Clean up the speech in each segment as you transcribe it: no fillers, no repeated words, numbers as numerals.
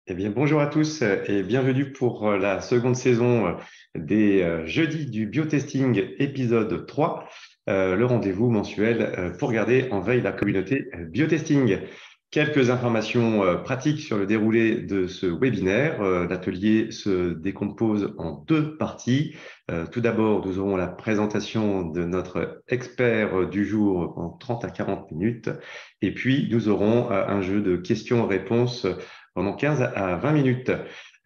Eh bien, bonjour à tous et bienvenue pour la seconde saison des Jeudis du Biotesting, épisode 3, le rendez-vous mensuel pour garder en veille la communauté biotesting. Quelques informations pratiques sur le déroulé de ce webinaire. L'atelier se décompose en deux parties. Tout d'abord, nous aurons la présentation de notre expert du jour en 30 à 40 minutes. Et puis, nous aurons un jeu de questions-réponses pendant 15 à 20 minutes.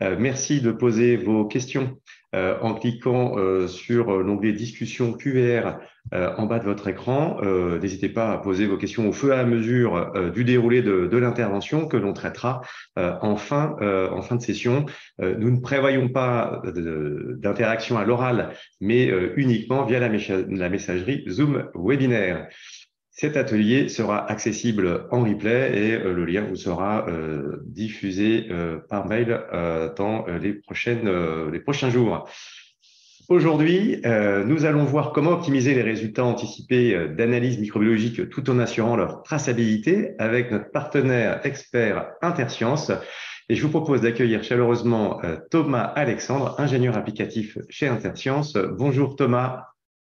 Merci de poser vos questions en cliquant sur l'onglet discussion QR en bas de votre écran. N'hésitez pas à poser vos questions au fur et à mesure du déroulé de l'intervention que l'on traitera en fin de session. Nous ne prévoyons pas d'interaction à l'oral, mais uniquement via la messagerie Zoom webinaire. Cet atelier sera accessible en replay et le lien vous sera diffusé par mail dans les prochains jours. Aujourd'hui, nous allons voir comment optimiser les résultats anticipés d'analyse microbiologique tout en assurant leur traçabilité avec notre partenaire expert Intersciences. Et je vous propose d'accueillir chaleureusement Thomas Alexandre, ingénieur applicatif chez Intersciences. Bonjour Thomas.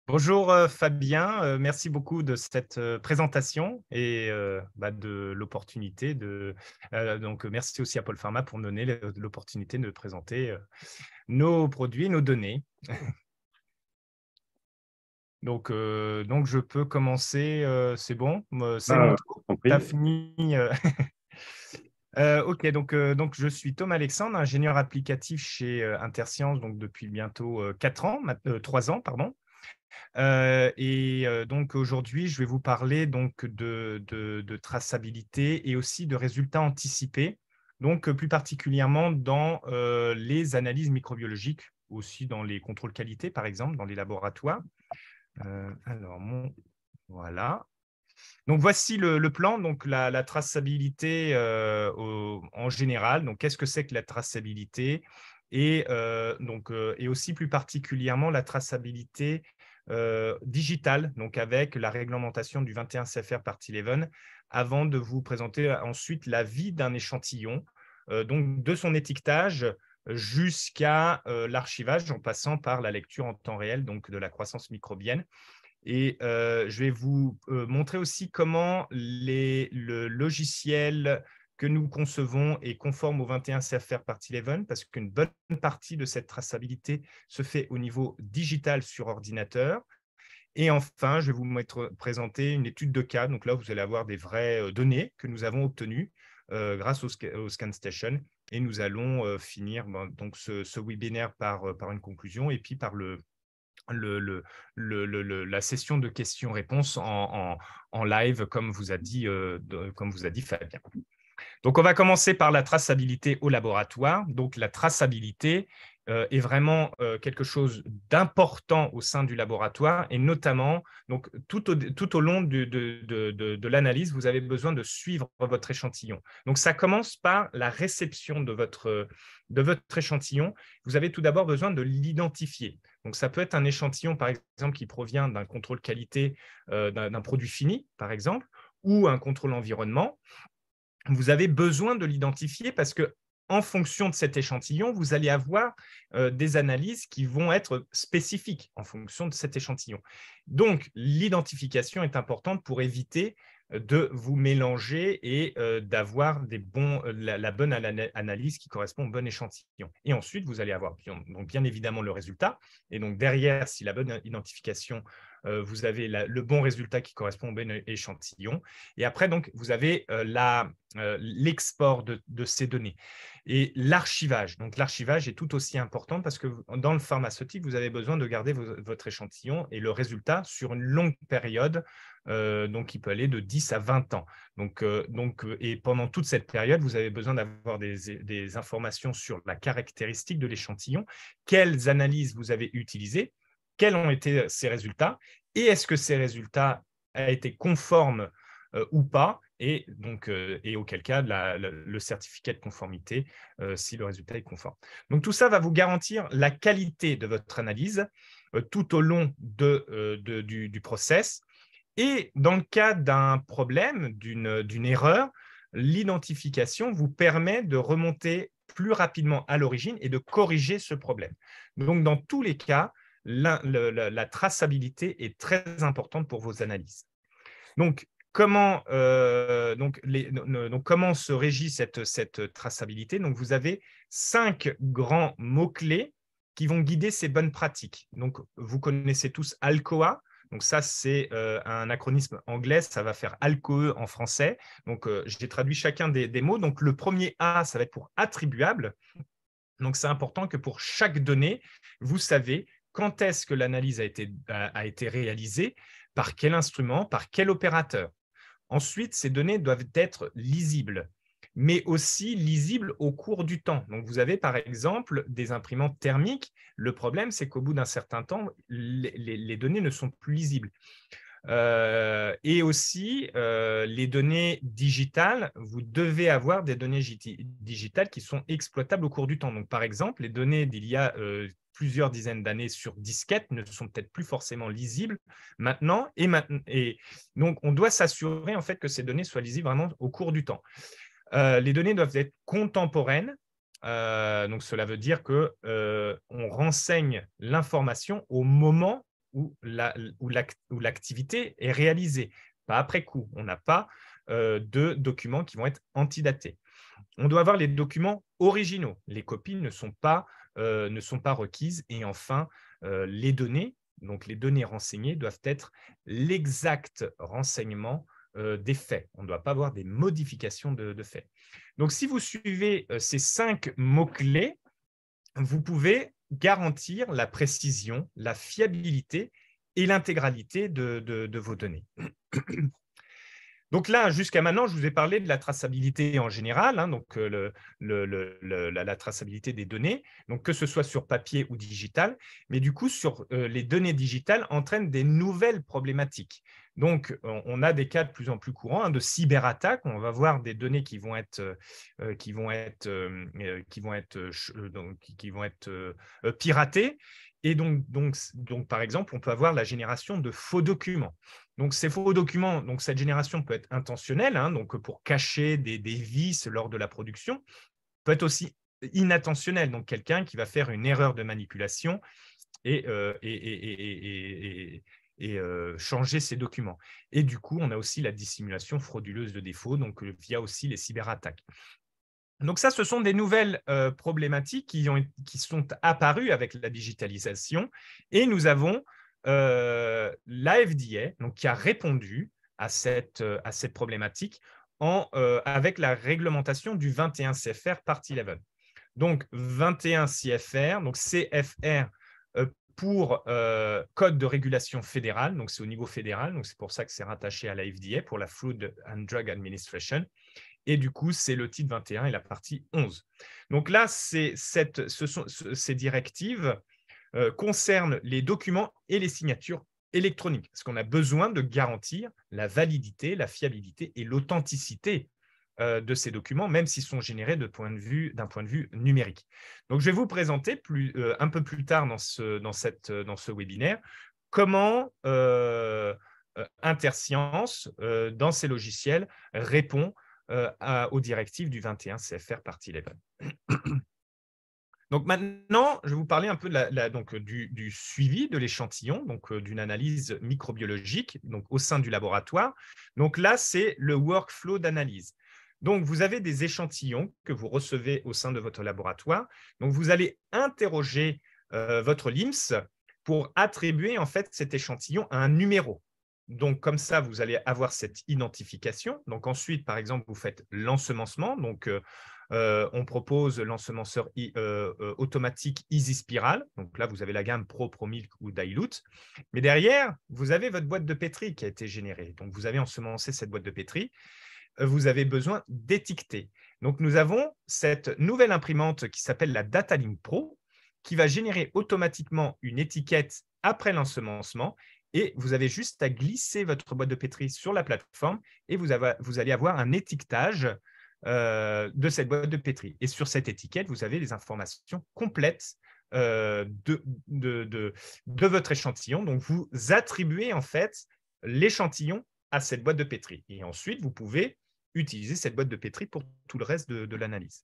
Bonjour Fabien, merci beaucoup de cette présentation et de l'opportunité donc merci aussi à Paul Pharma pour me donner l'opportunité de présenter nos produits, nos données. Donc je peux commencer, c'est bon, c'est mon tour. Tu as Compris. fini. Ok, donc je suis Thomas Alexandre, ingénieur applicatif chez Intersciences donc depuis bientôt 3 ans, pardon. Donc aujourd'hui, je vais vous parler donc de traçabilité et aussi de résultats anticipés, donc plus particulièrement dans les analyses microbiologiques, aussi dans les contrôles qualité, par exemple, dans les laboratoires. Voilà. Donc voici le plan, donc la traçabilité en général. Donc qu'est-ce que c'est que la traçabilité et aussi plus particulièrement la traçabilité digitale, donc avec la réglementation du 21 CFR Part 11, avant de vous présenter ensuite la vie d'un échantillon, donc de son étiquetage jusqu'à l'archivage en passant par la lecture en temps réel, donc de la croissance microbienne. Et je vais vous montrer aussi comment le logiciel que nous concevons est conforme au 21 CFR Part 11, parce qu'une bonne partie de cette traçabilité se fait au niveau digital sur ordinateur. Et enfin, je vais vous présenter une étude de cas. Donc là, vous allez avoir des vraies données que nous avons obtenues grâce au ScanStation. Et nous allons finir donc ce webinaire par une conclusion et puis par la session de questions-réponses en live, comme vous a dit Fabien. Donc, on va commencer par la traçabilité au laboratoire. Donc, la traçabilité est vraiment quelque chose d'important au sein du laboratoire et notamment donc, tout au long de l'analyse, vous avez besoin de suivre votre échantillon. Donc, ça commence par la réception de votre échantillon. Vous avez tout d'abord besoin de l'identifier. Donc, ça peut être un échantillon, par exemple, qui provient d'un contrôle qualité d'un produit fini, par exemple, ou un contrôle environnement. Vous avez besoin de l'identifier parce que en fonction de cet échantillon, vous allez avoir des analyses qui vont être spécifiques en fonction de cet échantillon. Donc, l'identification est importante pour éviter de vous mélanger et d'avoir la bonne analyse qui correspond au bon échantillon. Et ensuite, vous allez avoir donc bien évidemment le résultat. Et donc derrière, si la bonne identification, vous avez le bon résultat qui correspond au bon échantillon. Et après, donc, vous avez l'export de ces données. Et l'archivage. Donc, l'archivage est tout aussi important parce que dans le pharmaceutique, vous avez besoin de garder votre échantillon et le résultat sur une longue période, donc qui peut aller de 10 à 20 ans. Et pendant toute cette période, vous avez besoin d'avoir des informations sur la caractéristique de l'échantillon, quelles analyses vous avez utilisées, quels ont été ces résultats, et est-ce que ces résultats ont été conformes ou pas, et auquel cas le certificat de conformité si le résultat est conforme. Donc tout ça va vous garantir la qualité de votre analyse tout au long du process. Et dans le cas d'un problème, d'une erreur, l'identification vous permet de remonter plus rapidement à l'origine et de corriger ce problème. Donc, dans tous les cas, la traçabilité est très importante pour vos analyses. Donc, comment se régit cette traçabilité? Donc, vous avez 5 grands mots-clés qui vont guider ces bonnes pratiques. Donc, vous connaissez tous ALCOA. Donc, ça, c'est un acronyme anglais. Ça va faire ALCOE en français. Donc, j'ai traduit chacun des mots. Donc, le premier A, ça va être pour attribuable. Donc, c'est important que pour chaque donnée, vous savez quand est-ce que l'analyse a été réalisée, par quel instrument, par quel opérateur. Ensuite, ces données doivent être lisibles, mais aussi lisibles au cours du temps. Donc, vous avez par exemple des imprimantes thermiques. Le problème, c'est qu'au bout d'un certain temps, les données ne sont plus lisibles. Et aussi, les données digitales, vous devez avoir des données digitales qui sont exploitables au cours du temps. Donc, par exemple, les données d'il y a plusieurs dizaines d'années sur disquette ne sont peut-être plus forcément lisibles maintenant. Et donc, on doit s'assurer en fait que ces données soient lisibles vraiment au cours du temps. Les données doivent être contemporaines. Donc, cela veut dire qu'on renseigne l'information au moment où l'activité est réalisée, pas après coup. On n'a pas de documents qui vont être antidatés. On doit avoir les documents originaux. Les copies ne sont pas requises. Et enfin, les données renseignées doivent être l'exact renseignement des faits. On ne doit pas avoir des modifications de faits. Donc, si vous suivez ces 5 mots-clés, vous pouvez garantir la précision, la fiabilité et l'intégralité de vos données. Donc là, jusqu'à maintenant, je vous ai parlé de la traçabilité en général, hein, donc la traçabilité des données, donc que ce soit sur papier ou digital, mais du coup, sur les données digitales entraînent des nouvelles problématiques. Donc, on a des cas de plus en plus courants hein, de cyberattaques. On va voir des données qui vont être piratées. Et donc, par exemple, on peut avoir la génération de faux documents. Donc, ces faux documents, donc cette génération peut être intentionnelle, hein, donc pour cacher des vices lors de la production, peut être aussi inattentionnelle, donc quelqu'un qui va faire une erreur de manipulation et changer ses documents. Et du coup, on a aussi la dissimulation frauduleuse de défauts, donc via aussi les cyberattaques. Donc ça, ce sont des nouvelles problématiques qui sont apparues avec la digitalisation et nous avons l'AFDA qui a répondu à cette problématique avec la réglementation du 21 CFR Part 11. Donc 21 CFR, donc CFR pour Code de régulation fédéral, donc c'est au niveau fédéral, donc c'est pour ça que c'est rattaché à l'AFDA pour la Food and Drug Administration. Et du coup, c'est le titre 21 et la partie 11. Donc là, ces directives concernent les documents et les signatures électroniques, parce qu'on a besoin de garantir la validité, la fiabilité et l'authenticité de ces documents, même s'ils sont générés d'un point de vue numérique. Donc, je vais vous présenter un peu plus tard dans ce webinaire comment Interscience, dans ses logiciels, répond aux directives du 21 CFR Part 11. Donc maintenant, je vais vous parler un peu du suivi de l'échantillon, donc d'une analyse microbiologique donc, au sein du laboratoire. Donc là, c'est le workflow d'analyse. Donc, vous avez des échantillons que vous recevez au sein de votre laboratoire. Donc, vous allez interroger votre LIMS pour attribuer en fait cet échantillon à un numéro. Donc, comme ça, vous allez avoir cette identification. Donc, ensuite, par exemple, vous faites l'ensemencement. Donc, on propose l'ensemenceur automatique Easy Spiral. Donc là, vous avez la gamme Pro, ProMilk ou Dilute. Mais derrière, vous avez votre boîte de pétri qui a été générée. Donc, vous avez ensemencé cette boîte de pétri. Vous avez besoin d'étiqueter. Donc, nous avons cette nouvelle imprimante qui s'appelle la DataLink Pro qui va générer automatiquement une étiquette après l'ensemencement. Et vous avez juste à glisser votre boîte de pétri sur la plateforme et vous allez avoir un étiquetage de cette boîte de pétri. Et sur cette étiquette, vous avez les informations complètes de votre échantillon. Donc, vous attribuez en fait l'échantillon à cette boîte de pétri. Et ensuite, vous pouvez utiliser cette boîte de pétri pour tout le reste de l'analyse.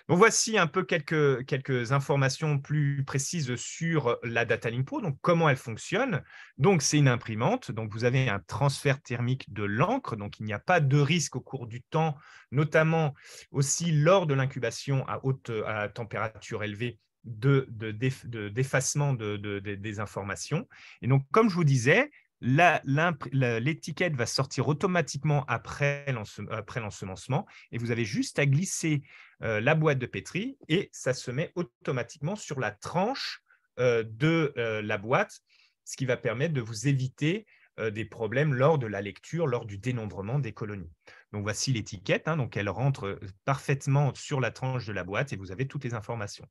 Donc, voici un peu quelques informations plus précises sur la DataLink Pro, donc comment elle fonctionne. Donc, c'est une imprimante, donc vous avez un transfert thermique de l'encre, donc il n'y a pas de risque au cours du temps, notamment aussi lors de l'incubation à température élevée, d'effacement des informations. Et donc, comme je vous disais, l'étiquette va sortir automatiquement après l'ensemencement et vous avez juste à glisser la boîte de pétri et ça se met automatiquement sur la tranche de la boîte, ce qui va permettre de vous éviter des problèmes lors de la lecture, lors du dénombrement des colonies. Donc, voici l'étiquette, hein, donc elle rentre parfaitement sur la tranche de la boîte et vous avez toutes les informations.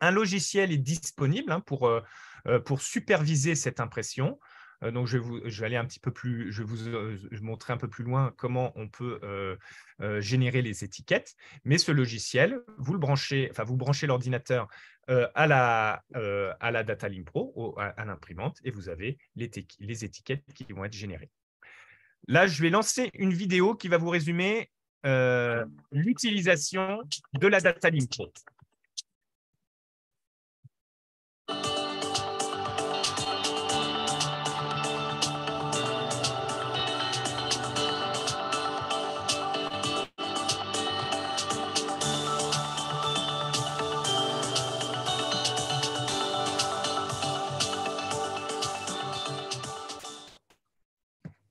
Un logiciel est disponible hein, pour superviser cette impression. Donc, je vais aller un petit peu plus, je vais vous montrer un peu plus loin comment on peut générer les étiquettes. Mais ce logiciel, vous branchez l'ordinateur à la DataLink Pro, à l'imprimante, et vous avez les étiquettes qui vont être générées. Là, je vais lancer une vidéo qui va vous résumer l'utilisation de la DataLink Pro.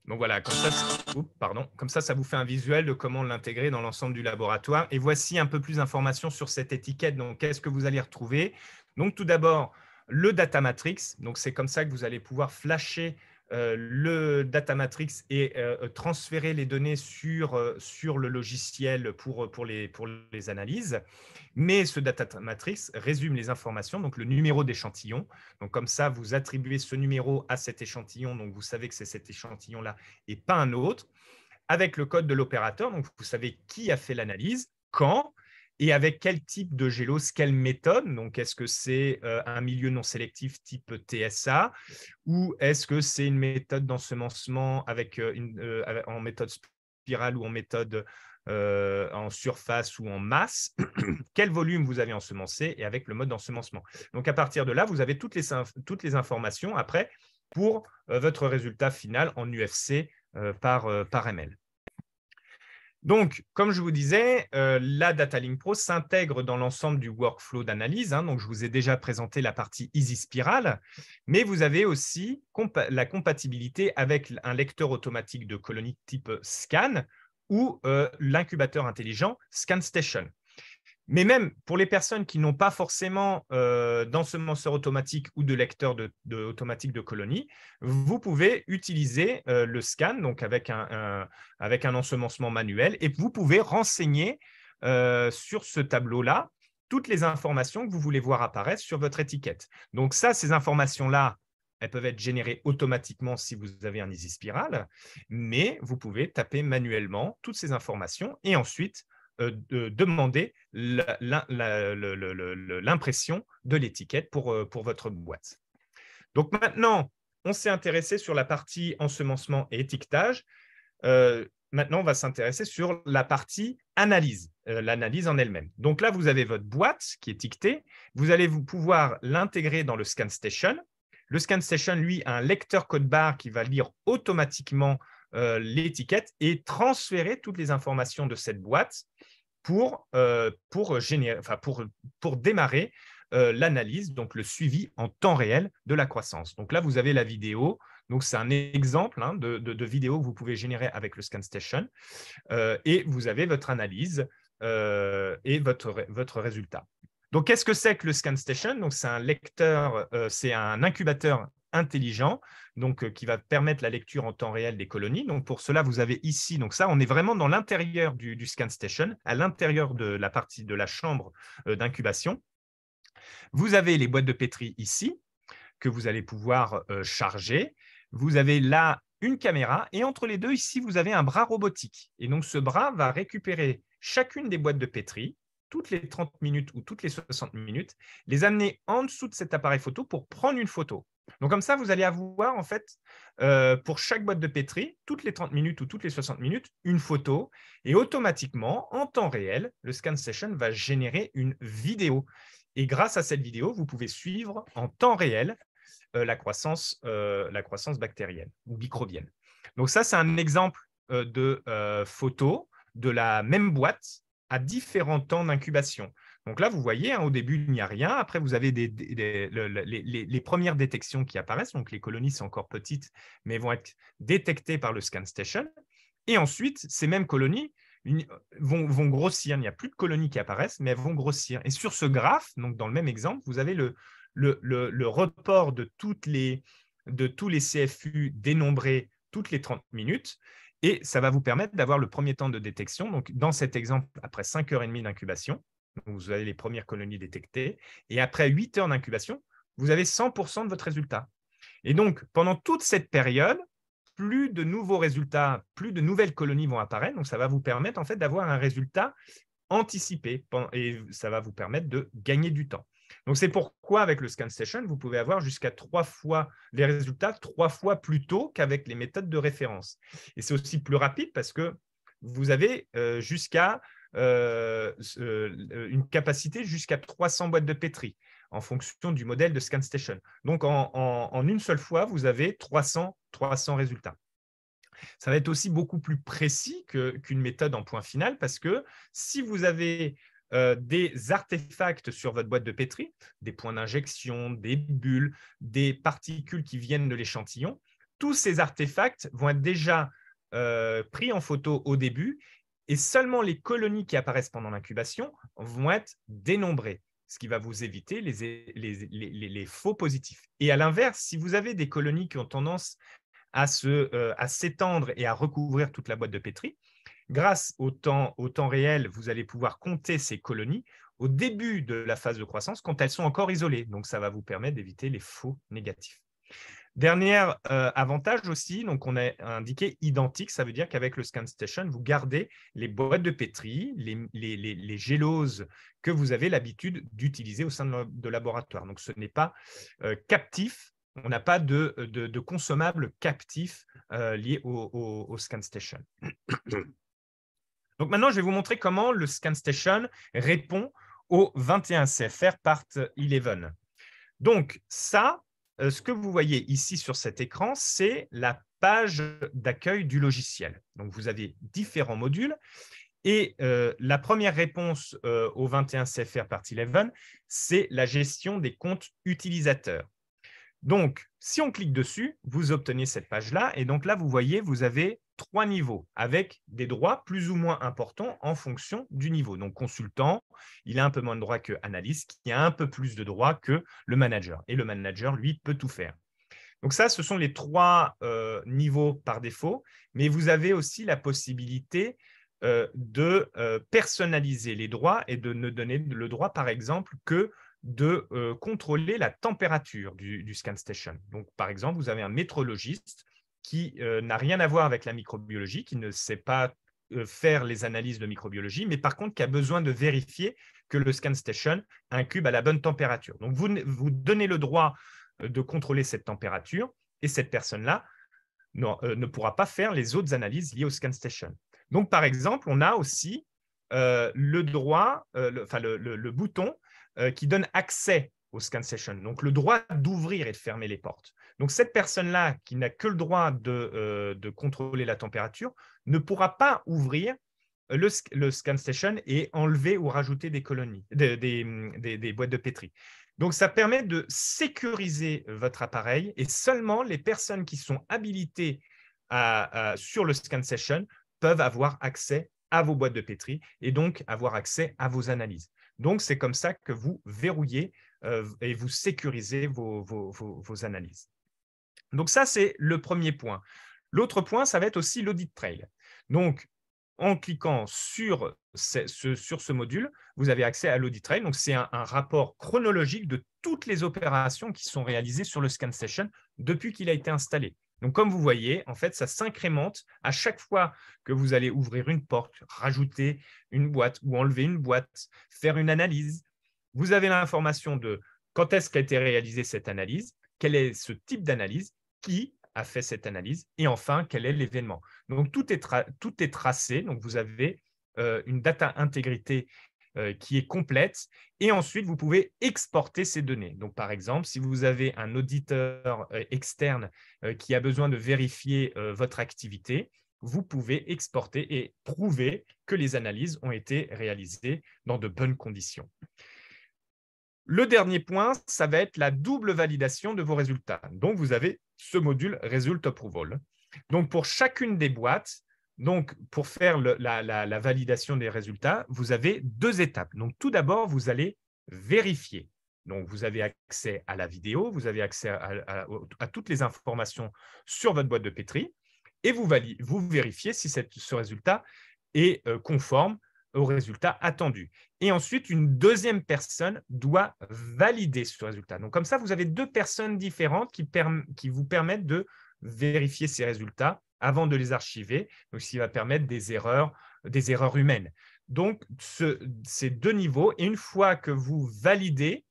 Donc voilà, comme ça, ça vous fait un visuel de comment l'intégrer dans l'ensemble du laboratoire. Et voici un peu plus d'informations sur cette étiquette. Donc, qu'est-ce que vous allez retrouver? Donc, tout d'abord, le data matrix. Donc, c'est comme ça que vous allez pouvoir flasher le data matrix et transférer les données sur le logiciel pour les analyses. Mais ce data matrix résume les informations, donc le numéro d'échantillon. Donc, comme ça, vous attribuez ce numéro à cet échantillon. Donc, vous savez que c'est cet échantillon-là et pas un autre. Avec le code de l'opérateur, donc vous savez qui a fait l'analyse, quand et avec quel type de gélose, quelle méthode. Donc, est-ce que c'est un milieu non sélectif type TSA ou est-ce que c'est une méthode d'ensemencement en méthode spirale ou en méthode en surface ou en masse, quel volume vous avez ensemencé et avec le mode d'ensemencement. Donc, à partir de là, vous avez toutes les informations après pour votre résultat final en UFC par ml. Donc, comme je vous disais, la DataLink Pro s'intègre dans l'ensemble du workflow d'analyse. Hein, donc, je vous ai déjà présenté la partie EasySpiral, mais vous avez aussi la compatibilité avec un lecteur automatique de colonies type Scan ou l'incubateur intelligent ScanStation. Mais même pour les personnes qui n'ont pas forcément d'ensemenceur automatique ou de lecteur automatique de colonies, vous pouvez utiliser le scan donc avec un ensemencement manuel et vous pouvez renseigner sur ce tableau-là toutes les informations que vous voulez voir apparaître sur votre étiquette. Donc ça, ces informations-là, elles peuvent être générées automatiquement si vous avez un EasySpiral, mais vous pouvez taper manuellement toutes ces informations et ensuite demander l'impression de l'étiquette pour votre boîte. Donc maintenant, on s'est intéressé sur la partie ensemencement et étiquetage. Maintenant, on va s'intéresser sur la partie analyse, l'analyse en elle-même. Donc là, vous avez votre boîte qui est étiquetée. Vous allez pouvoir l'intégrer dans le ScanStation. Le ScanStation, lui, a un lecteur code barre qui va lire automatiquement l'étiquette et transférer toutes les informations de cette boîte pour démarrer l'analyse, donc le suivi en temps réel de la croissance. Donc là, vous avez la vidéo. Donc, c'est un exemple hein, de vidéo que vous pouvez générer avec le ScanStation et vous avez votre analyse et votre résultat. Donc, qu'est-ce que c'est que le ScanStation? Donc, c'est un lecteur, c'est un incubateur intelligent donc, qui va permettre la lecture en temps réel des colonies. Donc, pour cela, vous avez ici, donc ça, on est vraiment dans l'intérieur du ScanStation, à l'intérieur de la partie de la chambre d'incubation. Vous avez les boîtes de pétri ici, que vous allez pouvoir charger. Vous avez là une caméra et entre les deux, ici, vous avez un bras robotique. Et donc, ce bras va récupérer chacune des boîtes de pétri toutes les 30 minutes ou toutes les 60 minutes, les amener en dessous de cet appareil photo pour prendre une photo. Donc, comme ça, vous allez avoir, en fait, pour chaque boîte de pétri, toutes les 30 minutes ou toutes les 60 minutes, une photo. Et automatiquement, en temps réel, le ScanStation va générer une vidéo. Et grâce à cette vidéo, vous pouvez suivre en temps réel la croissance bactérienne ou microbienne. Donc ça, c'est un exemple de photo de la même boîte à différents temps d'incubation. Donc là, vous voyez, hein, au début, il n'y a rien. Après, vous avez les premières détections qui apparaissent. Donc, les colonies sont encore petites, mais vont être détectées par le ScanStation. Et ensuite, ces mêmes colonies vont grossir. Il n'y a plus de colonies qui apparaissent, mais elles vont grossir. Et sur ce graphe, donc dans le même exemple, vous avez le report de tous les CFU dénombrés toutes les 30 minutes. Et ça va vous permettre d'avoir le premier temps de détection. Donc, dans cet exemple, après 5h30 d'incubation, vous avez les premières colonies détectées. Et après 8 heures d'incubation, vous avez 100% de votre résultat. Et donc, pendant toute cette période, plus de nouveaux résultats, plus de nouvelles colonies vont apparaître. Donc, ça va vous permettre en fait d'avoir un résultat anticipé et ça va vous permettre de gagner du temps. Donc, c'est pourquoi avec le ScanStation, vous pouvez avoir jusqu'à 3 fois les résultats 3 fois plus tôt qu'avec les méthodes de référence. Et c'est aussi plus rapide parce que vous avez jusqu'à une capacité jusqu'à 300 boîtes de pétri en fonction du modèle de ScanStation. Donc, en une seule fois, vous avez 300 résultats. Ça va être aussi beaucoup plus précis qu'une méthode en point final parce que si vous avez des artefacts sur votre boîte de pétri, des points d'injection, des bulles, des particules qui viennent de l'échantillon, tous ces artefacts vont être déjà pris en photo au début et seulement les colonies qui apparaissent pendant l'incubation vont être dénombrées, ce qui va vous éviter les faux positifs. Et à l'inverse, si vous avez des colonies qui ont tendance à s'étendre et à recouvrir toute la boîte de pétri, grâce au temps réel, vous allez pouvoir compter ces colonies au début de la phase de croissance quand elles sont encore isolées. Donc, ça va vous permettre d'éviter les faux négatifs. Dernier avantage aussi, donc on a indiqué identique, ça veut dire qu'avec le ScanStation, vous gardez les boîtes de pétri, les géloses que vous avez l'habitude d'utiliser au sein de laboratoire. Donc, ce n'est pas captif, on n'a pas de consommables captifs liés au ScanStation. Donc maintenant, je vais vous montrer comment le ScanStation répond au 21 CFR Part 11. Donc ça, ce que vous voyez ici sur cet écran, c'est la page d'accueil du logiciel. Donc vous avez différents modules. Et la première réponse au 21 CFR Part 11, c'est la gestion des comptes utilisateurs. Donc, si on clique dessus, vous obtenez cette page-là. Et donc là, vous voyez, vous avez 3 niveaux avec des droits plus ou moins importants en fonction du niveau. Donc, consultant, il a un peu moins de droits que analyste, qui a un peu plus de droits que le manager. Et le manager, lui, peut tout faire. Donc ça, ce sont les 3 niveaux par défaut. Mais vous avez aussi la possibilité de personnaliser les droits et de ne donner le droit, par exemple, que de contrôler la température du ScanStation. Donc, par exemple, vous avez un métrologiste qui n'a rien à voir avec la microbiologie, qui ne sait pas faire les analyses de microbiologie, mais par contre qui a besoin de vérifier que le ScanStation incube à la bonne température. Donc, vous donnez le droit de contrôler cette température et cette personne-là ne pourra pas faire les autres analyses liées au ScanStation. Donc, par exemple, on a aussi le droit, le bouton qui donne accès au ScanStation, donc le droit d'ouvrir et de fermer les portes. Donc, cette personne-là qui n'a que le droit de contrôler la température ne pourra pas ouvrir le ScanStation et enlever ou rajouter des colonies, des boîtes de pétri. Donc, ça permet de sécuriser votre appareil et seulement les personnes qui sont habilitées sur le ScanStation peuvent avoir accès à vos boîtes de pétri et donc avoir accès à vos analyses. Donc, c'est comme ça que vous verrouillez et vous sécurisez vos analyses. Donc, ça, c'est le premier point. L'autre point, ça va être aussi l'audit trail. Donc, en cliquant sur ce module, vous avez accès à l'audit trail. Donc, c'est un rapport chronologique de toutes les opérations qui sont réalisées sur le ScanStation depuis qu'il a été installé. Donc, comme vous voyez, en fait, ça s'incrémente à chaque fois que vous allez ouvrir une porte, rajouter une boîte ou enlever une boîte, faire une analyse. Vous avez l'information de quand est-ce qu'a été réalisée cette analyse quel est ce type d'analyse, qui a fait cette analyse et enfin, quel est l'événement. Donc, tout est tracé. Donc, vous avez une data intégrité qui est complète et ensuite, vous pouvez exporter ces données. Donc, par exemple, si vous avez un auditeur externe qui a besoin de vérifier votre activité, vous pouvez exporter et prouver que les analyses ont été réalisées dans de bonnes conditions. Le dernier point, ça va être la double validation de vos résultats. Donc, vous avez ce module Result Approval. Donc, pour chacune des boîtes, donc, pour faire la validation des résultats, vous avez 2 étapes. Donc, tout d'abord, vous allez vérifier. Donc, vous avez accès à la vidéo, vous avez accès à toutes les informations sur votre boîte de Petri et vous vérifiez si ce résultat est conforme au résultat attendu. Et ensuite, une deuxième personne doit valider ce résultat. Donc, comme ça, vous avez 2 personnes différentes qui vous permettent de vérifier ces résultats avant de les archiver, donc ce qui va permettre des erreurs humaines. Donc, ces 2 niveaux, et une fois que vous validez,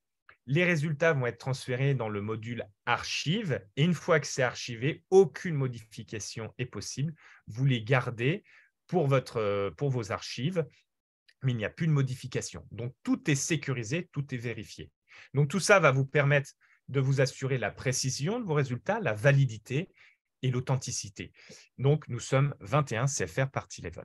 les résultats vont être transférés dans le module archive, et une fois que c'est archivé, aucune modification est possible. Vous les gardez pour vos archives, mais il n'y a plus de modification. Donc, tout est sécurisé, tout est vérifié. Donc, tout ça va vous permettre de vous assurer la précision de vos résultats, la validité et l'authenticité. Donc, nous sommes 21 CFR Party Level.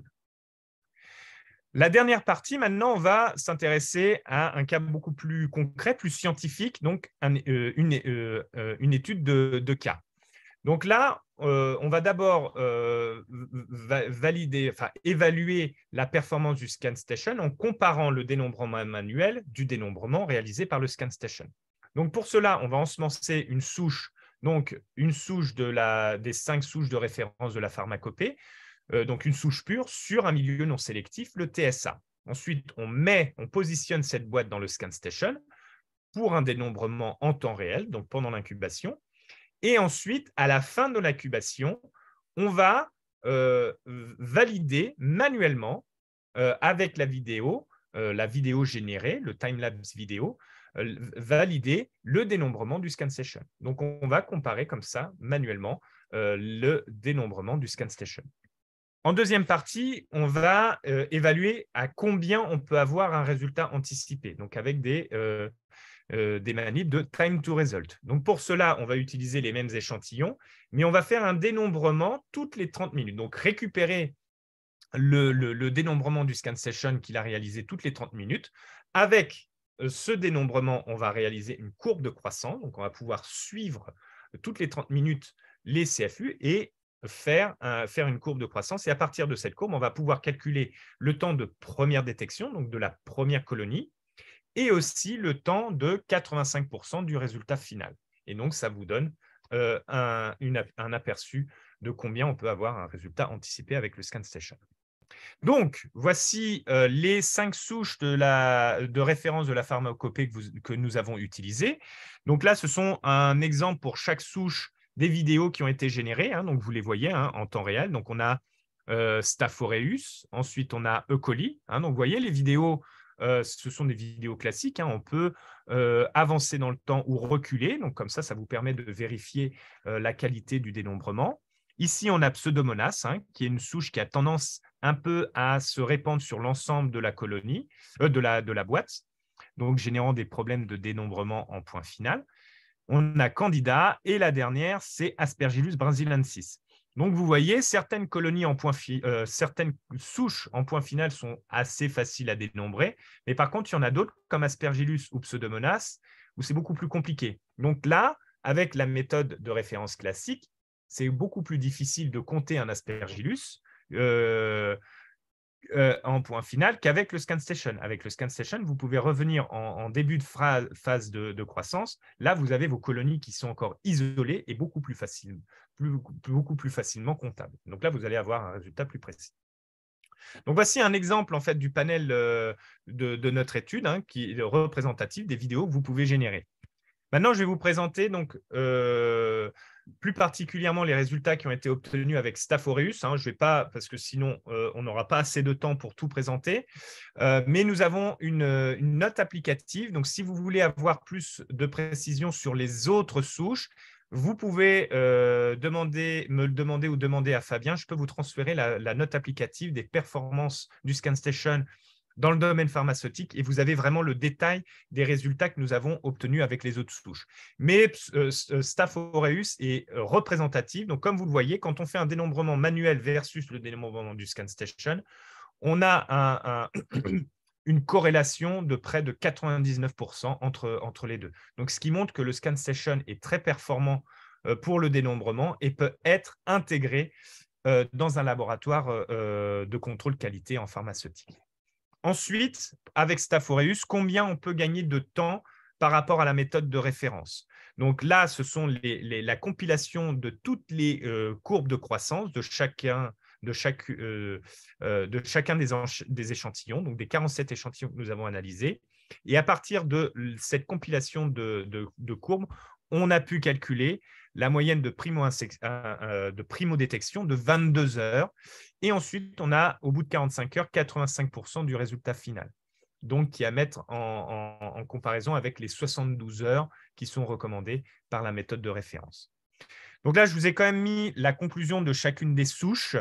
La dernière partie, maintenant, on va s'intéresser à un cas beaucoup plus concret, plus scientifique, donc une étude de cas. Donc là, on va d'abord évaluer la performance du ScanStation en comparant le dénombrement manuel du dénombrement réalisé par le ScanStation. Donc pour cela, on va ensemencer une souche, donc une souche des 5 souches de référence de la pharmacopée, donc une souche pure sur un milieu non sélectif, le TSA. Ensuite, on positionne cette boîte dans le ScanStation pour un dénombrement en temps réel, donc pendant l'incubation. Et ensuite, à la fin de l'incubation, on va valider manuellement avec la vidéo générée, le timelapse vidéo, valider le dénombrement du ScanStation. Donc, on va comparer comme ça manuellement le dénombrement du ScanStation. En deuxième partie, on va évaluer à combien on peut avoir un résultat anticipé, donc avec des manips de time to result. Donc pour cela, on va utiliser les mêmes échantillons, mais on va faire un dénombrement toutes les 30 minutes. Donc récupérer le dénombrement du ScanStation qu'il a réalisé toutes les 30 minutes. Avec ce dénombrement, on va réaliser une courbe de croissance. Donc on va pouvoir suivre toutes les 30 minutes les CFU et faire une courbe de croissance. Et à partir de cette courbe, on va pouvoir calculer le temps de première détection, donc de la première colonie, et aussi le temps de 85% du résultat final. Et donc, ça vous donne un aperçu de combien on peut avoir un résultat anticipé avec le ScanStation. Donc, voici les 5 souches de référence de la pharmacopée que nous avons utilisées. Donc là, ce sont un exemple pour chaque souche des vidéos qui ont été générées. Donc, vous les voyez en temps réel. Donc, on a Staph aureus. Ensuite, on a E. coli. Donc, vous voyez, les vidéos, ce sont des vidéos classiques. On peut avancer dans le temps ou reculer. Donc, comme ça vous permet de vérifier la qualité du dénombrement. Ici, on a Pseudomonas, qui est une souche qui a tendance un peu à se répandre sur l'ensemble de la colonie, de la boîte, donc générant des problèmes de dénombrement en point final. On a Candida et la dernière, c'est Aspergillus brasiliensis. Donc, vous voyez, certaines souches en point final sont assez faciles à dénombrer, mais par contre, il y en a d'autres comme Aspergillus ou Pseudomonas où c'est beaucoup plus compliqué. Donc là, avec la méthode de référence classique, c'est beaucoup plus difficile de compter un Aspergillus en point final qu'avec le ScanStation. Avec le ScanStation, vous pouvez revenir en début de phase de croissance. Là, vous avez vos colonies qui sont encore isolées et beaucoup plus facilement comptables. Donc là, vous allez avoir un résultat plus précis. Donc, voici un exemple en fait, du panel de notre étude qui est représentatif des vidéos que vous pouvez générer. Maintenant, je vais vous présenter donc, plus particulièrement les résultats qui ont été obtenus avec Staph aureus. Je ne vais pas, parce que sinon, on n'aura pas assez de temps pour tout présenter. Mais nous avons une note applicative. Donc, si vous voulez avoir plus de précision sur les autres souches, vous pouvez me le demander ou demander à Fabien. Je peux vous transférer la note applicative des performances du ScanStation dans le domaine pharmaceutique et vous avez vraiment le détail des résultats que nous avons obtenus avec les autres souches. Mais Staph aureus est représentatif. Donc, comme vous le voyez, quand on fait un dénombrement manuel versus le dénombrement du ScanStation, on a une corrélation de près de 99% entre les deux. Donc, ce qui montre que le ScanStation est très performant pour le dénombrement et peut être intégré dans un laboratoire de contrôle qualité en pharmaceutique. Ensuite, avec Staph aureus, combien on peut gagner de temps par rapport à la méthode de référence? Donc là, ce sont la compilation de toutes les courbes de croissance de chacun des échantillons, donc des 47 échantillons que nous avons analysés. Et à partir de cette compilation de courbes, on a pu calculer la moyenne de primo-détection de 22 heures. Et ensuite, on a, au bout de 45 heures, 85% du résultat final. Donc, qui est à mettre en comparaison avec les 72 heures qui sont recommandées par la méthode de référence. Donc là, je vous ai quand même mis la conclusion de chacune des souches,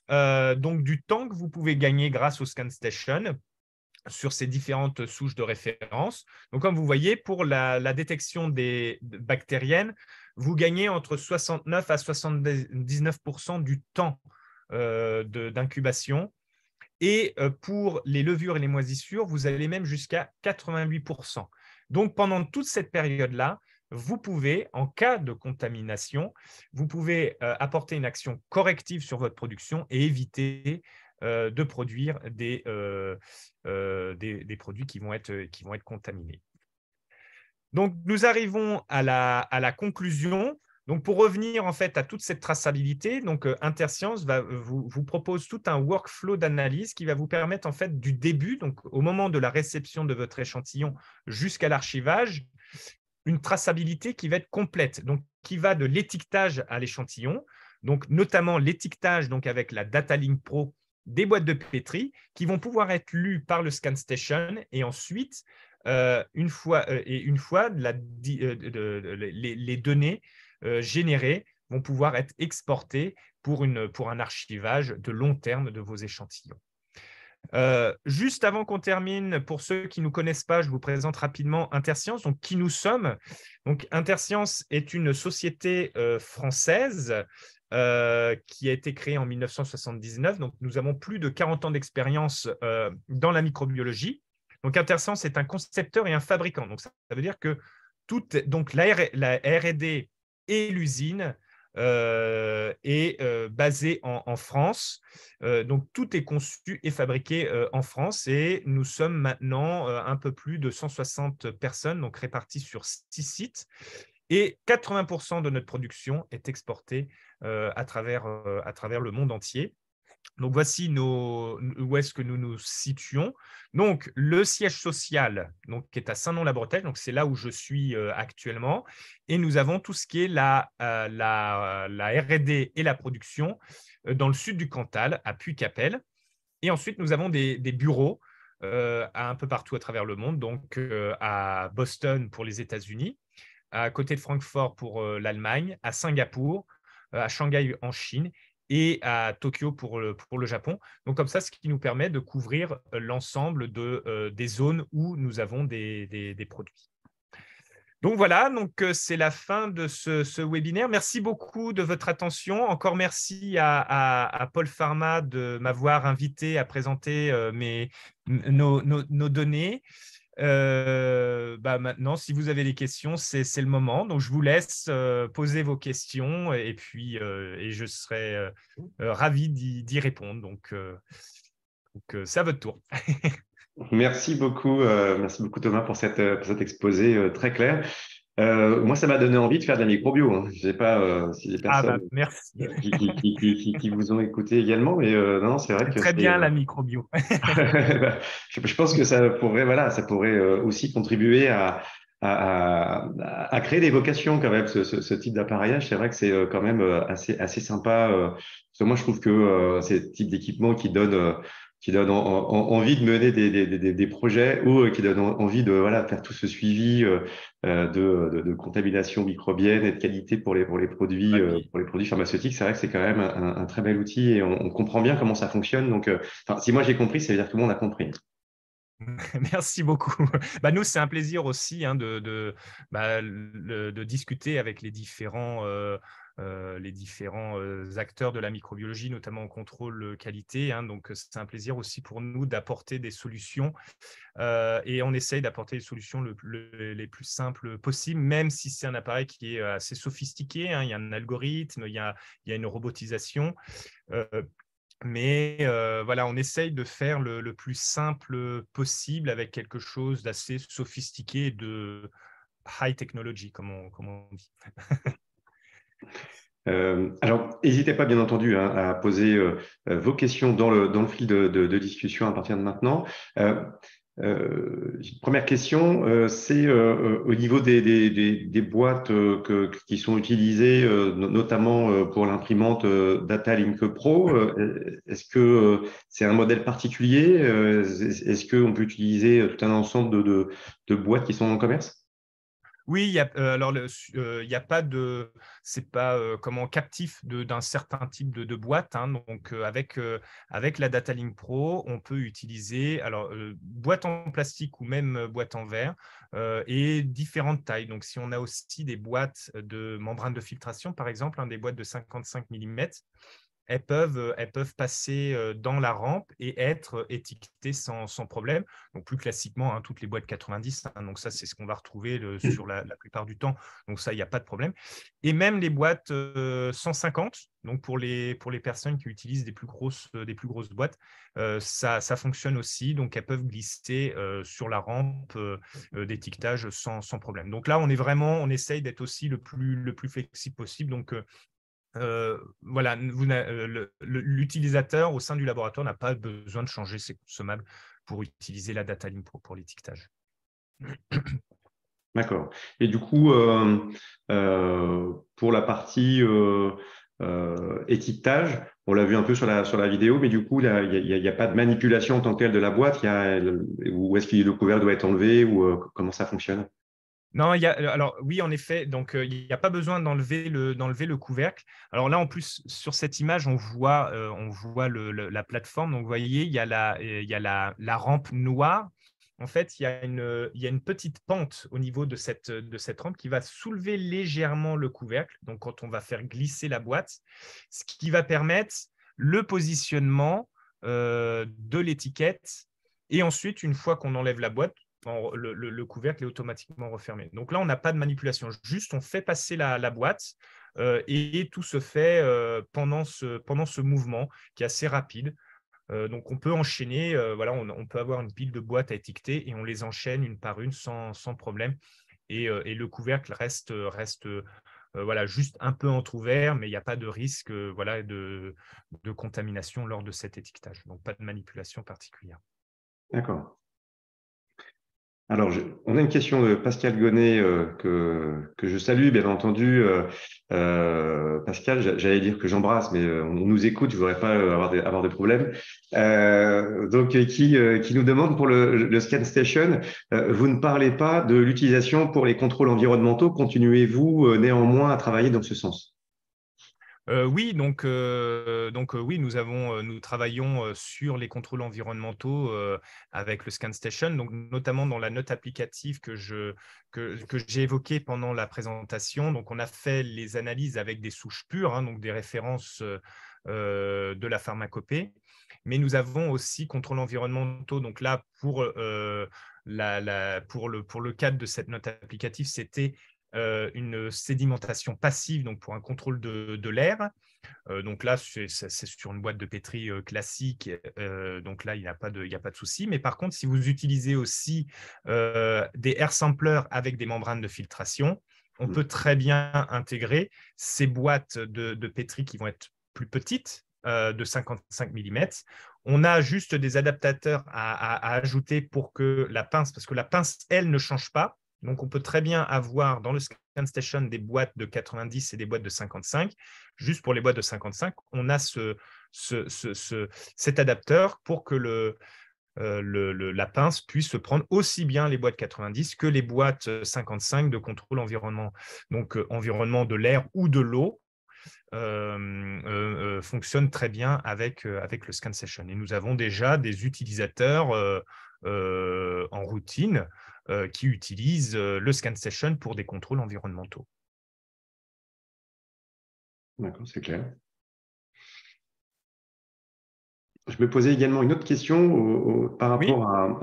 donc du temps que vous pouvez gagner grâce au ScanStation sur ces différentes souches de référence. Donc, comme vous voyez, pour la détection des bactériennes, vous gagnez entre 69 à 79% du temps d'incubation. Et pour les levures et les moisissures, vous allez même jusqu'à 88%. Donc, pendant toute cette période-là, vous pouvez, en cas de contamination, vous pouvez apporter une action corrective sur votre production et éviter de produire des produits qui vont être contaminés. Donc, nous arrivons à la conclusion. Donc, pour revenir en fait à toute cette traçabilité, donc Interscience vous propose tout un workflow d'analyse qui va vous permettre en fait du début, donc au moment de la réception de votre échantillon jusqu'à l'archivage, une traçabilité qui va être complète, donc qui va de l'étiquetage à l'échantillon, donc notamment l'étiquetage donc avec la DataLink Pro des boîtes de pétri qui vont pouvoir être lues par le ScanStation et ensuite une fois les données générées vont pouvoir être exportées pour un archivage de long terme de vos échantillons. Juste avant qu'on termine, pour ceux qui ne nous connaissent pas, je vous présente rapidement Interscience. Donc, qui nous sommes? Donc, Interscience est une société française qui a été créée en 1979. Donc, nous avons plus de 40 ans d'expérience dans la microbiologie. Donc, Interscience est un concepteur et un fabricant. Donc, ça veut dire que la R&D et l'usine est basée en France. Donc, tout est conçu et fabriqué en France et nous sommes maintenant un peu plus de 160 personnes donc réparties sur 6 sites et 80% de notre production est exportée à travers le monde entier. Donc, voici où est-ce que nous nous situons. Donc, le siège social donc, qui est à Saint-Nom-la-Bretèche, donc c'est là où je suis actuellement. Et nous avons tout ce qui est la R&D et la production dans le sud du Cantal, à Puy-Capelle. Et ensuite, nous avons des bureaux un peu partout à travers le monde, donc à Boston pour les États-Unis, à côté de Francfort pour l'Allemagne, à Singapour, à Shanghai en Chine et à Tokyo pour le Japon. Donc, comme ça, ce qui nous permet de couvrir l'ensemble des zones où nous avons des produits. Donc, voilà, c'est la fin de ce webinaire. Merci beaucoup de votre attention. Encore merci à Paul Pharma de m'avoir invité à présenter nos données. Maintenant, si vous avez des questions, c'est le moment. Donc, je vous laisse poser vos questions et puis je serai ravi d'y répondre. Donc c'est à votre tour. Merci beaucoup Thomas pour cet exposé très clair. Moi, ça m'a donné envie de faire de la microbio. Hein. Je sais pas si les personnes merci. qui vous ont écouté également, mais non, c'est vrai que très bien la microbio. Je pense que ça pourrait aussi contribuer à à créer des vocations quand même, ce type d'appareillage. C'est vrai que c'est quand même assez sympa. Parce que moi, je trouve que c'est le type d'équipement qui donne envie de mener des projets ou qui donne envie de voilà, faire tout ce suivi de contamination microbienne et de qualité pour les produits pharmaceutiques. C'est vrai que c'est quand même un très bel outil et on comprend bien comment ça fonctionne. Donc, enfin, si moi j'ai compris, ça veut dire que tout le monde a compris. Merci beaucoup. Bah, nous, c'est un plaisir aussi hein, de discuter avec les différents acteurs de la microbiologie, notamment au contrôle qualité. Hein. Donc, c'est un plaisir aussi pour nous d'apporter des solutions et on essaye d'apporter les solutions les plus simples possibles, même si c'est un appareil qui est assez sophistiqué. Hein. Il y a un algorithme, il y a une robotisation. Euh, mais voilà, on essaye de faire le plus simple possible avec quelque chose d'assez sophistiqué et de high technology, comme on dit. Alors, n'hésitez pas, bien entendu, hein, à poser vos questions dans le fil de discussion à partir de maintenant. Euh, Première question, c'est au niveau des boîtes qui sont utilisées, notamment pour l'imprimante Data Link Pro. Est-ce que c'est un modèle particulier? Est-ce qu'on peut utiliser tout un ensemble de boîtes qui sont en commerce? Oui, alors il y a pas de, c'est pas comment captif d'un certain type de boîte. Hein. Donc avec la DataLink Pro, on peut utiliser alors boîte en plastique ou même boîte en verre et différentes tailles. Donc si on a aussi des boîtes de membrane de filtration, par exemple, hein, des boîtes de 55 mm, elles peuvent passer dans la rampe et être étiquetées sans problème. Donc, plus classiquement, hein, toutes les boîtes 90, hein, donc ça, c'est ce qu'on va retrouver sur la plupart du temps. Donc, ça, il n'y a pas de problème. Et même les boîtes 150, donc pour les personnes qui utilisent des plus grosses boîtes, ça fonctionne aussi. Donc, elles peuvent glisser sur la rampe d'étiquetage sans problème. Donc là, on essaye d'être aussi le plus flexible possible. Donc, voilà, l'utilisateur au sein du laboratoire n'a pas besoin de changer ses consommables pour utiliser la data link pour l'étiquetage. D'accord. Et du coup, pour la partie étiquetage, on l'a vu un peu sur la vidéo, mais du coup, là, il y a pas de manipulation en tant que telle de la boîte. Ou est-ce que le couvert doit être enlevé ou comment ça fonctionne? Non, alors oui, en effet, donc il n'y a pas besoin d'enlever le couvercle. Alors là, en plus, sur cette image, on voit la plateforme. Donc, vous voyez, il y a la rampe noire. En fait, il y a une petite pente au niveau de cette rampe qui va soulever légèrement le couvercle. Donc, quand on va faire glisser la boîte, ce qui va permettre le positionnement de l'étiquette. Et ensuite, une fois qu'on enlève la boîte, le couvercle est automatiquement refermé. Donc là, on n'a pas de manipulation. Juste, on fait passer la boîte et tout se fait pendant ce mouvement qui est assez rapide. Donc, on peut enchaîner. Voilà, on peut avoir une pile de boîtes à étiqueter et on les enchaîne une par une sans problème. Et le couvercle reste voilà, juste un peu entrouvert, mais il n'y a pas de risque voilà, de contamination lors de cet étiquetage. Donc, pas de manipulation particulière. D'accord. Alors, on a une question de Pascal Gonnet que je salue, bien entendu. Pascal, j'allais dire que j'embrasse, mais on nous écoute, je ne voudrais pas avoir de problème. Qui nous demande pour le Scan Station, vous ne parlez pas de l'utilisation pour les contrôles environnementaux. Continuez-vous néanmoins à travailler dans ce sens? Oui, oui, nous travaillons sur les contrôles environnementaux avec le ScanStation, donc notamment dans la note applicative que j'ai évoquée pendant la présentation. Donc, on a fait les analyses avec des souches pures, hein, donc des références de la pharmacopée, mais nous avons aussi contrôles environnementaux. Donc là, pour le cadre de cette note applicative, c'était une sédimentation passive, donc pour un contrôle de l'air. Donc là, c'est sur une boîte de pétri classique. Donc là, il n'y a pas de souci. Mais par contre, si vous utilisez aussi des air samplers avec des membranes de filtration, on peut très bien intégrer ces boîtes de pétri qui vont être plus petites, de 55 mm. On a juste des adaptateurs à ajouter pour que la pince, parce que la pince, elle, ne change pas. Donc, on peut très bien avoir dans le ScanStation des boîtes de 90 et des boîtes de 55. Juste pour les boîtes de 55, on a cet adapteur pour que la pince puisse prendre aussi bien les boîtes 90 que les boîtes 55 de contrôle environnement. Donc, environnement de l'air ou de l'eau fonctionne très bien avec le ScanStation. Et nous avons déjà des utilisateurs en routine qui utilisent le ScanStation pour des contrôles environnementaux. D'accord, c'est clair. Je me posais également une autre question par rapport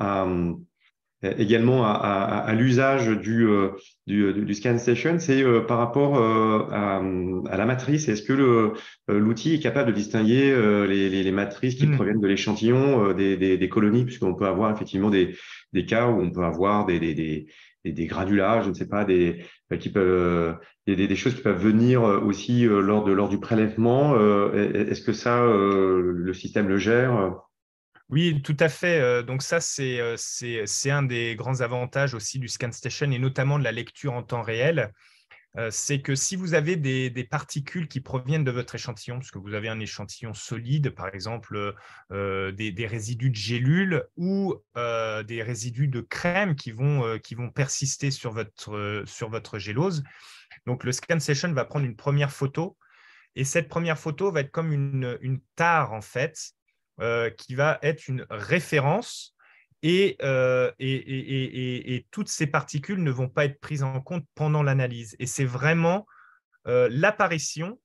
également à l'usage du ScanStation, c'est par rapport à la matrice. Est-ce que l'outil est capable de distinguer les matrices qui proviennent de l'échantillon des colonies, puisqu'on peut avoir effectivement des cas où on peut avoir des granulats, je ne sais pas, des choses qui peuvent venir aussi lors du prélèvement. Est-ce que ça, le système le gère? Oui, tout à fait. Donc ça, c'est un des grands avantages aussi du ScanStation et notamment de la lecture en temps réel. C'est que si vous avez des particules qui proviennent de votre échantillon, parce que vous avez un échantillon solide, par exemple des résidus de gélules ou des résidus de crème qui vont persister sur votre gélose, donc le ScanStation va prendre une première photo et cette première photo va être comme une tare en fait, qui va être une référence et toutes ces particules ne vont pas être prises en compte pendant l'analyse. Et c'est vraiment l'apparition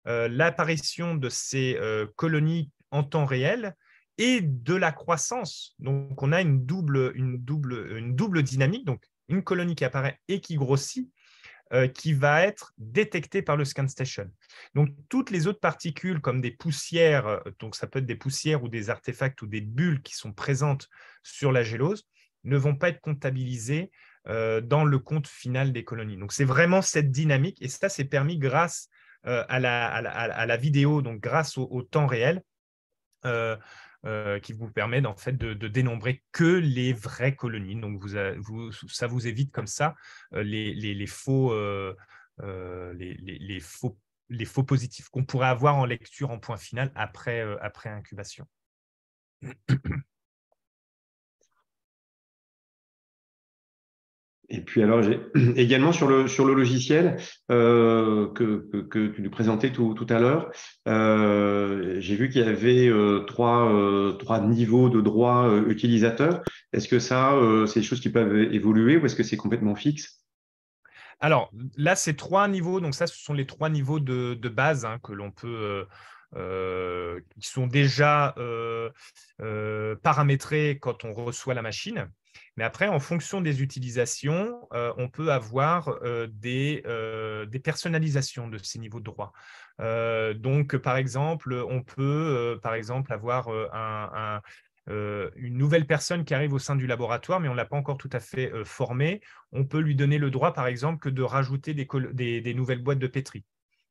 de ces colonies en temps réel et de la croissance. Donc, on a une double dynamique, donc une colonie qui apparaît et qui grossit, qui va être détecté par le ScanStation. Donc, toutes les autres particules, comme des poussières, donc ça peut être des poussières ou des artefacts ou des bulles qui sont présentes sur la gélose, ne vont pas être comptabilisées dans le compte final des colonies. Donc, c'est vraiment cette dynamique, et ça, c'est permis grâce à la vidéo, donc grâce au temps réel, qui vous permet en fait de dénombrer que les vraies colonies. Donc, ça vous évite comme ça les faux, les faux positifs qu'on pourrait avoir en lecture en point final après incubation. Et puis alors, j'ai également sur le logiciel que tu nous présentais tout à l'heure, j'ai vu qu'il y avait trois niveaux de droit utilisateur. Est-ce que ça, c'est des choses qui peuvent évoluer ou est-ce que c'est complètement fixe? Alors là, c'est 3 niveaux. Donc ça, ce sont les 3 niveaux de base que l'on peut, qui sont déjà paramétrés quand on reçoit la machine. Mais après, en fonction des utilisations, on peut avoir des personnalisations de ces niveaux de droit. Donc, par exemple, on peut par exemple avoir une nouvelle personne qui arrive au sein du laboratoire, mais on ne l'a pas encore tout à fait formée. On peut lui donner le droit, par exemple, que de rajouter des nouvelles boîtes de pétri.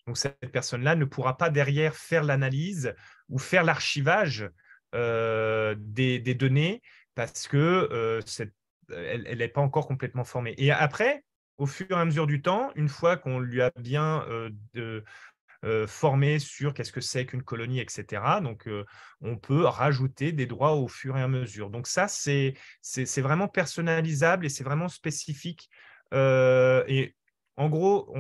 Donc, cette personne-là ne pourra pas derrière faire l'analyse ou faire l'archivage des données parce que elle n'est pas encore complètement formée. Et après, au fur et à mesure du temps, une fois qu'on lui a bien formé sur qu'est-ce que c'est qu'une colonie, etc. Donc, on peut rajouter des droits au fur et à mesure. Donc, ça, c'est vraiment personnalisable et c'est vraiment spécifique. Et en gros,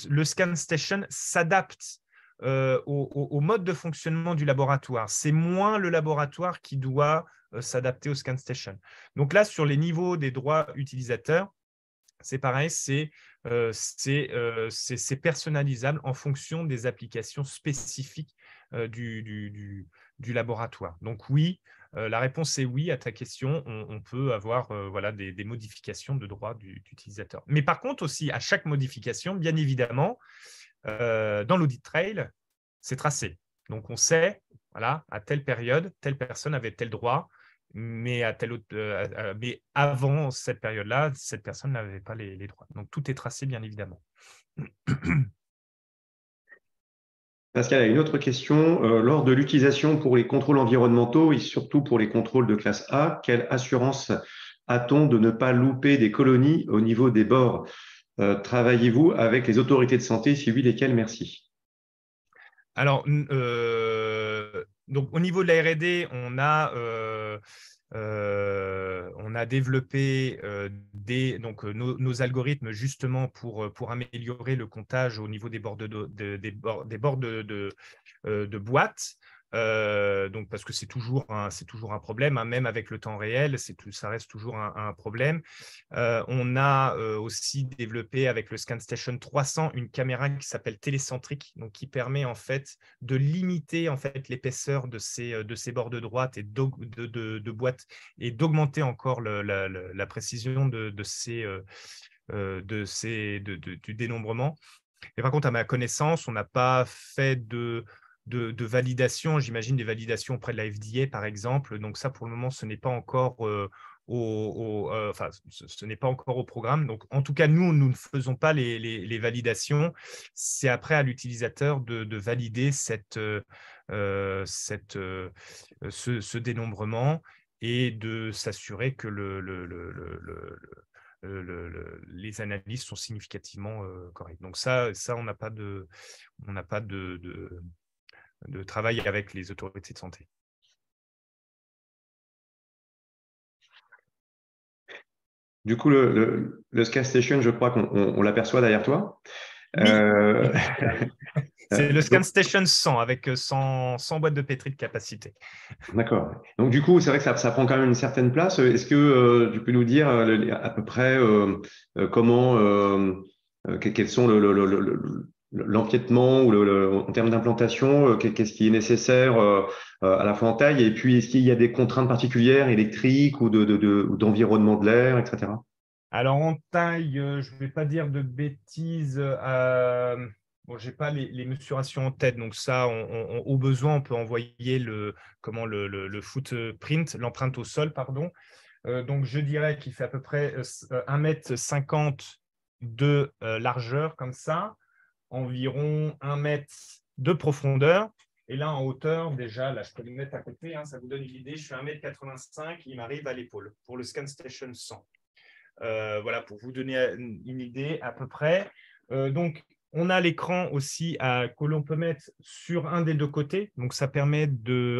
le ScanStation s'adapte au mode de fonctionnement du laboratoire. C'est moins le laboratoire qui doit s'adapter au ScanStation. Donc là, sur les niveaux des droits utilisateurs, c'est pareil, c'est personnalisable en fonction des applications spécifiques du laboratoire. Donc oui, la réponse est oui à ta question. On peut avoir voilà, des modifications de droits d'utilisateur. Mais par contre aussi, à chaque modification, bien évidemment, dans l'audit trail, c'est tracé. Donc on sait, voilà, à telle période, telle personne avait tel droit, mais mais avant cette période-là, cette personne n'avait pas les droits. Donc tout est tracé, bien évidemment. Pascal a une autre question. Lors de l'utilisation pour les contrôles environnementaux et surtout pour les contrôles de classe A, quelle assurance a-t-on de ne pas louper des colonies au niveau des bords? Travaillez-vous avec les autorités de santé? Si oui, lesquelles? Merci. Alors, donc, au niveau de la R&D, on a développé nos algorithmes justement pour améliorer le comptage au niveau des bords des bords de boîtes. Donc, parce que c'est toujours un problème, hein, même avec le temps réel, ça reste toujours un problème. On a aussi développé avec le ScanStation 300 une caméra qui s'appelle télécentrique, donc qui permet en fait de limiter en fait l'épaisseur de ces bords de droite et de boîte et d'augmenter encore la précision du dénombrement. Et par contre, à ma connaissance, on n'a pas fait de validation, j'imagine des validations auprès de la FDA, par exemple. Donc ça, pour le moment, ce n'est pas encore ce n'est pas encore au programme. Donc, en tout cas, nous ne faisons pas les validations. C'est après à l'utilisateur de valider ce dénombrement et de s'assurer que les analyses sont significativement correctes. Donc ça on n'a pas de travail avec les autorités de santé. Du coup, le ScanStation, je crois qu'on l'aperçoit derrière toi. Oui, Euh, c'est le donc, ScanStation 100 avec 100 boîtes de pétri de capacité. d'accord. Donc, du coup, c'est vrai que ça prend quand même une certaine place. Est-ce que tu peux nous dire à peu près comment, quels sont l'empiètement ou en termes d'implantation, qu'est-ce qui est nécessaire à la fois en taille et puis est-ce qu'il y a des contraintes particulières électriques ou d'environnement de l'air, etc. Alors en taille, je ne vais pas dire de bêtises. Bon, je n'ai pas les mesurations en tête, donc ça, au besoin, on peut envoyer le footprint, l'empreinte au sol, pardon. Donc je dirais qu'il fait à peu près 1,50 m de largeur, comme ça, environ 1 m de profondeur. Et là, en hauteur, déjà, là, je peux le mettre à côté, hein, ça vous donne une idée, je suis 1,85 m, il m'arrive à l'épaule pour le ScanStation 100. Voilà, pour vous donner une idée à peu près. Donc, on a l'écran aussi que l'on peut mettre sur un des deux côtés. Donc, ça permet,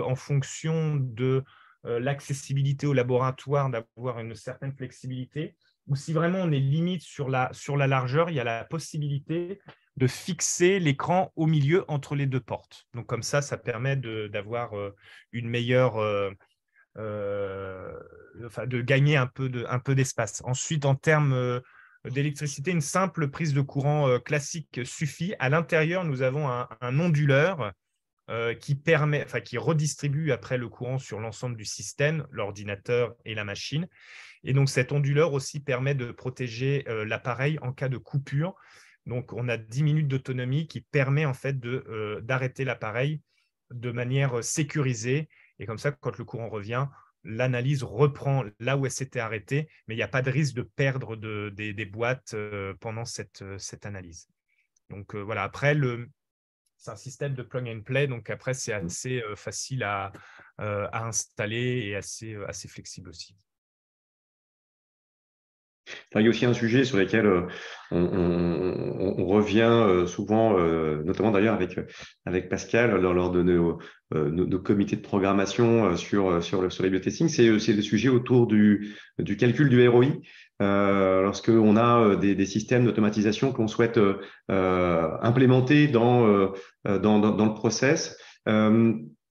en fonction de l'accessibilité au laboratoire, d'avoir une certaine flexibilité. Ou si vraiment on est limite sur la largeur, il y a la possibilité de fixer l'écran au milieu entre les deux portes. Donc, comme ça permet d'avoir une meilleure de gagner un peu d'espace. Ensuite, en termes d'électricité, une simple prise de courant classique suffit. À l'intérieur, nous avons un onduleur qui redistribue après le courant sur l'ensemble du système, l'ordinateur et la machine. Et donc, cet onduleur aussi permet de protéger l'appareil en cas de coupure. Donc, on a 10 minutes d'autonomie qui permet en fait d'arrêter l'appareil de manière sécurisée. Et comme ça, quand le courant revient, l'analyse reprend là où elle s'était arrêtée, mais il n'y a pas de risque de perdre des boîtes pendant cette analyse. Donc voilà, après, c'est un système de plug and play, donc après, c'est assez facile à installer et assez flexible aussi. Il y a aussi un sujet sur lequel on revient souvent, notamment d'ailleurs avec Pascal lors de nos comités de programmation sur les biotestings, c'est le sujet autour du calcul du ROI. Lorsqu'on a des systèmes d'automatisation qu'on souhaite implémenter dans le process.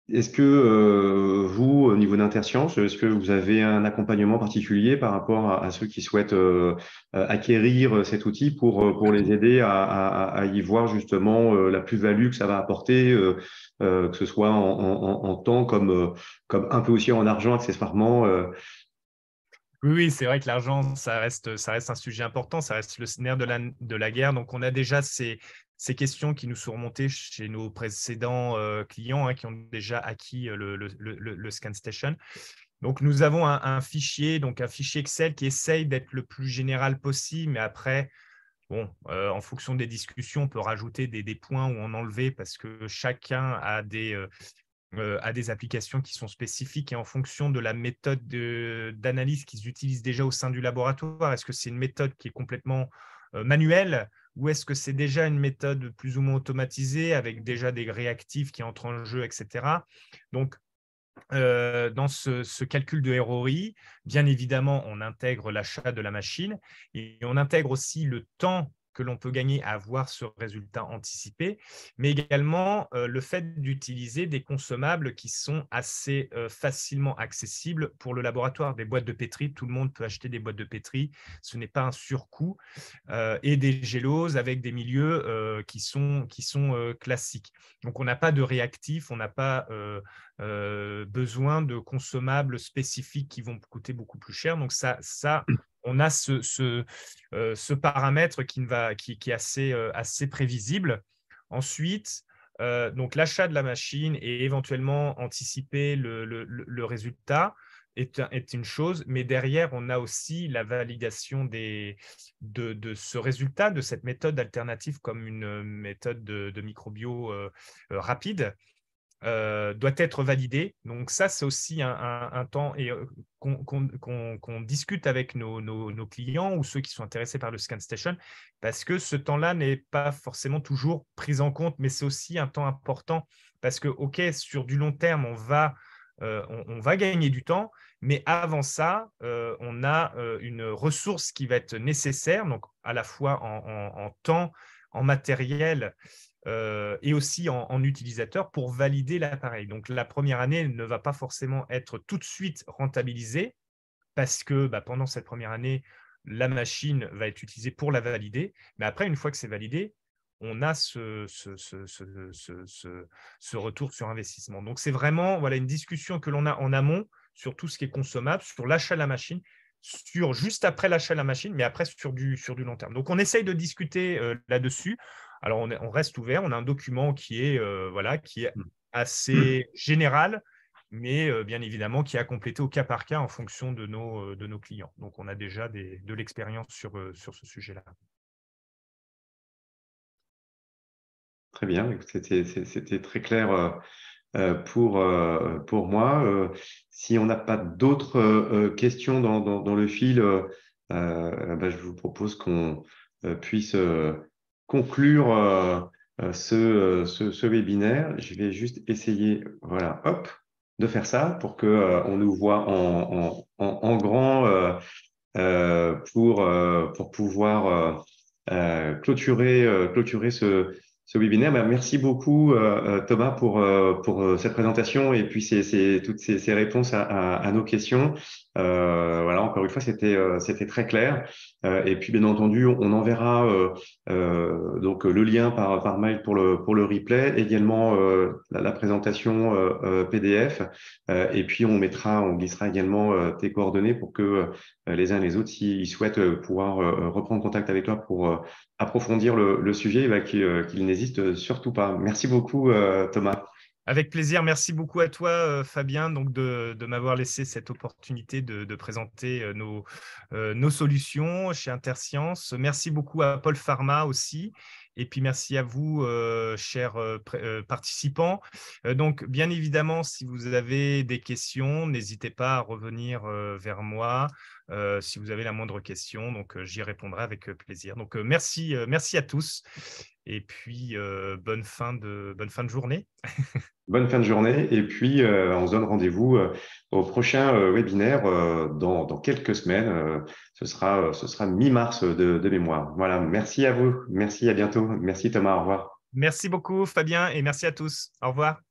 Est-ce que vous, au niveau d'Interscience, est-ce que vous avez un accompagnement particulier par rapport à ceux qui souhaitent acquérir cet outil pour les aider à y voir justement la plus-value que ça va apporter, que ce soit en temps comme un peu aussi en argent accessoirement Oui, c'est vrai que l'argent, ça reste un sujet important, ça reste le nerf de la guerre. Donc, on a déjà ces questions qui nous sont remontées chez nos précédents clients qui ont déjà acquis le ScanStation. Donc, nous avons un fichier Excel qui essaye d'être le plus général possible, mais après, bon, en fonction des discussions, on peut rajouter des points ou en enlever parce que chacun a à des applications qui sont spécifiques et en fonction de la méthode d'analyse qu'ils utilisent déjà au sein du laboratoire. Est-ce que c'est une méthode qui est complètement manuelle ou est-ce que c'est déjà une méthode plus ou moins automatisée avec déjà des réactifs qui entrent en jeu, etc. Donc, dans ce calcul de ROI, bien évidemment, on intègre l'achat de la machine et on intègre aussi le temps que l'on peut gagner à avoir ce résultat anticipé, mais également le fait d'utiliser des consommables qui sont assez facilement accessibles pour le laboratoire. Des boîtes de pétri, tout le monde peut acheter des boîtes de pétri, ce n'est pas un surcoût, et des géloses avec des milieux qui sont classiques. Donc, on n'a pas de réactifs, on n'a pas besoin de consommables spécifiques qui vont coûter beaucoup plus cher. Donc, on a ce paramètre qui est assez prévisible. Ensuite, donc l'achat de la machine et éventuellement anticiper le résultat est une chose, mais derrière, on a aussi la validation de ce résultat, de cette méthode alternative comme une méthode de microbio rapide. Doit être validé. Donc ça, c'est aussi un temps et qu'on discute avec nos clients ou ceux qui sont intéressés par le ScanStation, parce que ce temps-là n'est pas forcément toujours pris en compte, mais c'est aussi un temps important parce que, OK, sur du long terme, on va gagner du temps, mais avant ça, on a une ressource qui va être nécessaire, donc à la fois en temps, en matériel, et aussi en utilisateur pour valider l'appareil. Donc, la première année ne va pas forcément être tout de suite rentabilisée parce que pendant cette première année, la machine va être utilisée pour la valider. Mais après, une fois que c'est validé, on a ce retour sur investissement. Donc, c'est vraiment une discussion que l'on a en amont sur tout ce qui est consommable, sur l'achat de la machine, sur juste après l'achat de la machine, mais après sur du long terme. Donc, on essaye de discuter là-dessus. Alors, on reste ouvert. On a un document qui est assez général, mais bien évidemment qui est à compléter au cas par cas en fonction de nos clients. Donc, on a déjà de l'expérience sur ce sujet-là. Très bien, c'était très clair pour moi. Si on n'a pas d'autres questions dans le fil, je vous propose qu'on puisse conclure ce webinaire. Je vais juste essayer, voilà, hop, de faire ça pour que on nous voit en grand pour pouvoir clôturer ce webinaire. Merci beaucoup, Thomas, pour cette présentation et puis toutes ces réponses à nos questions. Voilà, encore une fois, c'était très clair. Et puis, bien entendu, on enverra donc le lien par mail pour le replay, également la présentation PDF. Et puis, on glissera également tes coordonnées pour que les uns et les autres, s'ils souhaitent pouvoir reprendre contact avec toi pour approfondir le sujet, qu'ils n'hésitent surtout pas. Merci beaucoup, Thomas. Avec plaisir. Merci beaucoup à toi, Fabien, donc de m'avoir laissé cette opportunité de présenter nos solutions chez Interscience. Merci beaucoup à Paul Pharma aussi. Et puis, merci à vous, chers participants. Donc, bien évidemment, si vous avez des questions, n'hésitez pas à revenir vers moi si vous avez la moindre question. Donc, j'y répondrai avec plaisir. Donc, merci à tous. Et puis, bonne fin de journée. Bonne fin de journée. Et puis, on se donne rendez-vous au prochain webinaire dans quelques semaines. Ce sera mi-mars de mémoire. Voilà. Merci à vous. Merci, à bientôt. Merci, Thomas. Au revoir. Merci beaucoup, Fabien, et merci à tous. Au revoir.